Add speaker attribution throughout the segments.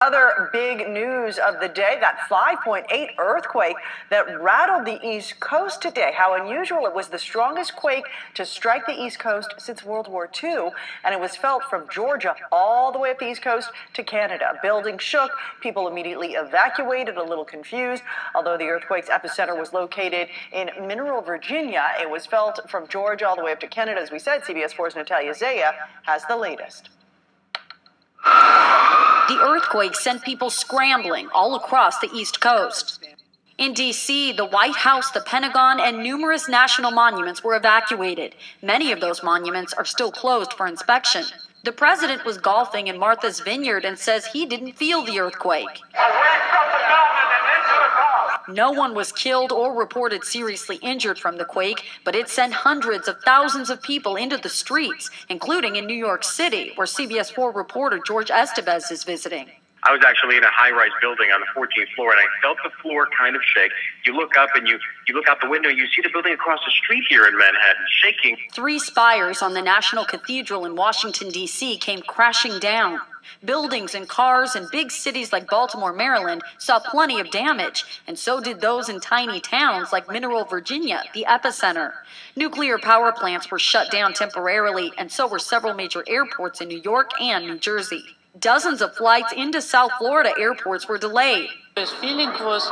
Speaker 1: Other big news of the day, that 5.8 earthquake that rattled the East Coast today. How unusual. It was the strongest quake to strike the East Coast since World War II, and it was felt from Georgia all the way up the East Coast to Canada. Buildings shook. People immediately evacuated, a little confused. Although the earthquake's epicenter was located in Mineral, Virginia, it was felt from Georgia all the way up to Canada. As we said, CBS 4's Natalia Zaya has the latest.
Speaker 2: The earthquake sent people scrambling all across the East Coast. In D.C., the White House, the Pentagon, and numerous national monuments were evacuated. Many of those monuments are still closed for inspection. The president was golfing in Martha's Vineyard and says he didn't feel the earthquake. No one was killed or reported seriously injured from the quake, but it sent hundreds of thousands of people into the streets, including in New York City, where CBS 4 reporter George Estevez is visiting.
Speaker 3: I was actually in a high-rise building on the 14th floor, and I felt the floor kind of shake. You look up and you look out the window, and you see the building across the street here in Manhattan shaking.
Speaker 2: 3 spires on the National Cathedral in Washington, D.C. came crashing down. Buildings and cars in big cities like Baltimore, Maryland saw plenty of damage, and so did those in tiny towns like Mineral, Virginia, the epicenter. Nuclear power plants were shut down temporarily, and so were several major airports in New York and New Jersey. Dozens of flights into South Florida airports were delayed.
Speaker 4: The feeling was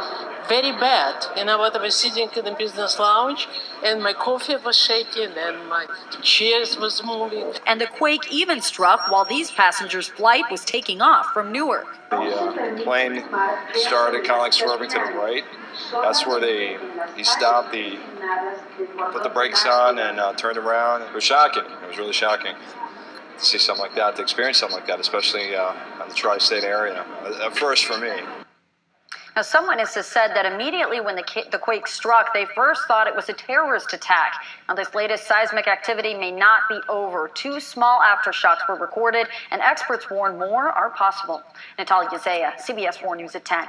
Speaker 4: very bad. I was sitting in the business lounge, and my coffee was shaking, and my chairs was moving.
Speaker 2: And the quake even struck while these passengers' flight was taking off from Newark.
Speaker 5: The plane started kind of like swerving to the right. That's where he stopped, put the brakes on, and turned around. It was shocking. It was really shocking to see something like that, to experience something like that, especially in the tri-state area. A first for me.
Speaker 2: Now, some witnesses said that immediately when the quake struck, they first thought it was a terrorist attack. Now, this latest seismic activity may not be over. 2 small aftershocks were recorded, and experts warn more are possible. Natalia Zaya, CBS 4 News at 10.